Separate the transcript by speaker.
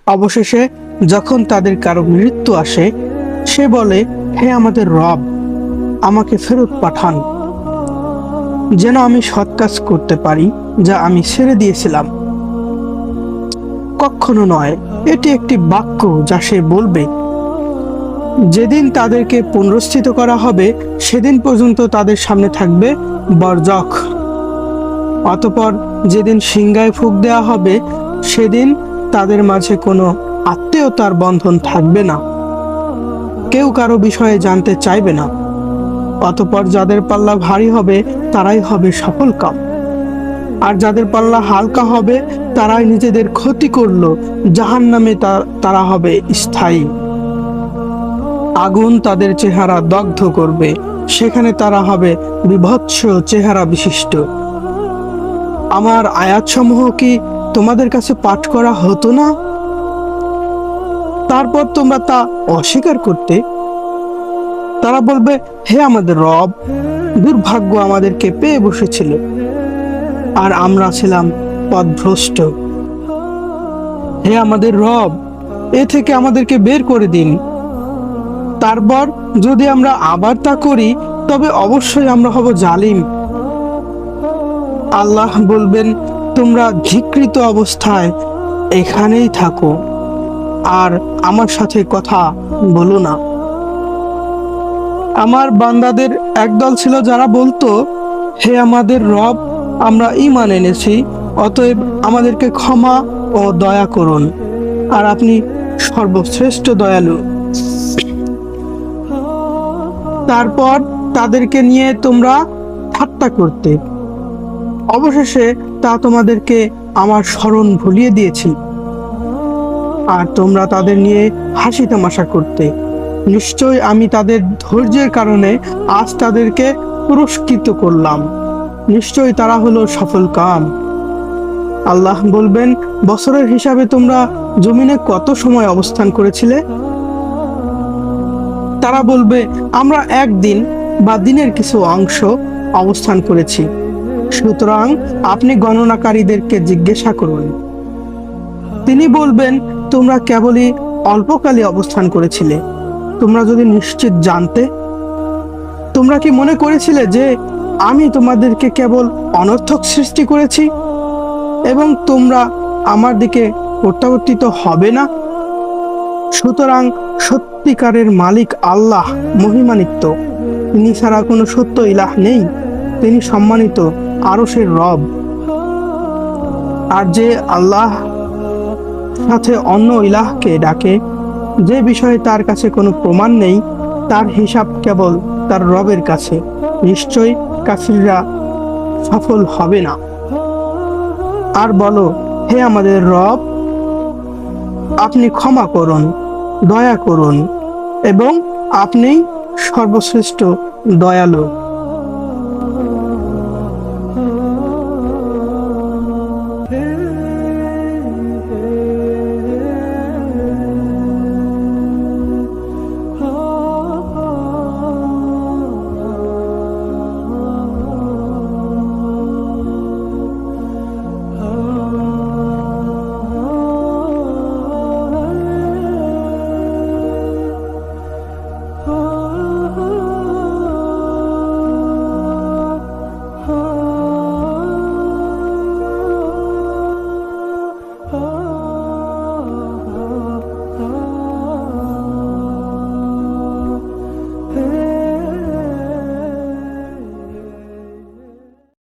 Speaker 1: অবশেষে যখন তাদের কারো মৃত্যু আসে, সে বলে, হে আমাদের রব, আমাকে ফেরত পাঠান, যেন আমি সৎ কাজ করতে পারি যা আমি ছেড়ে দিয়েছিলাম। কখনো নয়, এটি একটি বাক্য যা সে বলবে। যেদিন তাদেরকে পুনরুত্থিত করা হবে, সেদিন পর্যন্ত তাদের সামনে থাকবে বরজখ। অতঃপর যেদিন সিংহায় ফুঁক দেওয়া হবে, সেদিন তাদের মাঝে কোনো আত্মীয়তার বন্ধন থাকবে না। কেউ কারো বিষয়ে জানতে চাইবে না। অতঃপর যাদের পাল্লা ভারী হবে তারাই হবে সফলকাম, আর যাদের পাল্লা হালকা হবে তারাই নিজেদের ক্ষতি করলো। জাহান্নামে তারা হবে স্থায়ী। আগুন তাদের চেহারা দগ্ধ করবে, সেখানে তারা হবে বিভৎস চেহারা বিশিষ্ট। আমার আয়াতসমূহ কি তোমাদের কাছে পাঠ করা হতো না? তারপর তোমরা তা অস্বীকার করতে। তারা বলবে, হে আমাদের রব, দুর্ভাগ্য আমাদেরকে পেয়ে বসেছিল, আর আমরা ছিলাম পথভ্রষ্ট। হে আমাদের রব, এ থেকে আমাদেরকে বের করে দিন। তারপর যদি আমরা আবার তা করি, তবে অবশ্যই আমরা হব জালিম। আল্লাহ বলবেন, তোমরা ধিক্কৃত অবস্থায় এখানেই থাকো, আর আমার সাথে কথা বলো না। আমার বান্দাদের একদল ছিল যারা বলতো, হে আমাদের রব, আমরা ঈমান এনেছি, অতএব আমাদেরকে ক্ষমা ও দয়া করুন, আর আপনি সর্বশ্রেষ্ঠ দয়ালু। তারপর তাদেরকে নিয়ে তোমরা ঠাট্টা করতে। অবশেষে তা তোমাদেরকে আমার স্মরণ ভুলিয়ে দিয়েছি, আর তোমরা তাদের নিয়ে হাসি তামাশা করতে। নিশ্চয় আমি তাদের ধৈর্যের কারণে আজ তাদেরকে পুরস্কৃত করলাম। নিশ্চয় তারা হলো সফলকাম। আল্লাহ বলবেন, বছরের হিসাবে তোমরা জমিনে কত সময় অবস্থান করেছিলে? তারা বলবে, আমরা একদিন বা দিনের কিছু অংশ অবস্থান করেছি। সুতরাং আপনি গণনাকারীদেরকে জিজ্ঞাসা করুন। তিনি বলবেন, তোমরা কেবলই অল্পকালই অবস্থান করেছিলে। তোমরা যদি নিশ্চিত জানতে, তোমরা কি মনে করেছিলে যে আমি তোমাদেরকে কেবল অনর্থক সৃষ্টি করেছি এবং তোমরা আমার দিকে প্রত্যাবর্তিত হবে না? সুতরাং সত্যিকারের মালিক আল্লাহ মহিমান্বিত। তিনি ছাড়া কোনো সত্য ইলাহ নেই। তিনি সম্মানিত আরশের রব। আর যে আল্লাহ সাথে অন্য ইলাহকে ডাকে, যে বিষয়ে তার কাছে কোনো প্রমাণ নেই, তার হিসাব কেবল তার রবের কাছে। নিশ্চয় কাফিররা সফল হবে না। আর বলো, হে আমাদের রব, আপনি ক্ষমা করুন, দয়া করুন, এবং আপনি সর্বশ্রেষ্ঠ দয়ালু।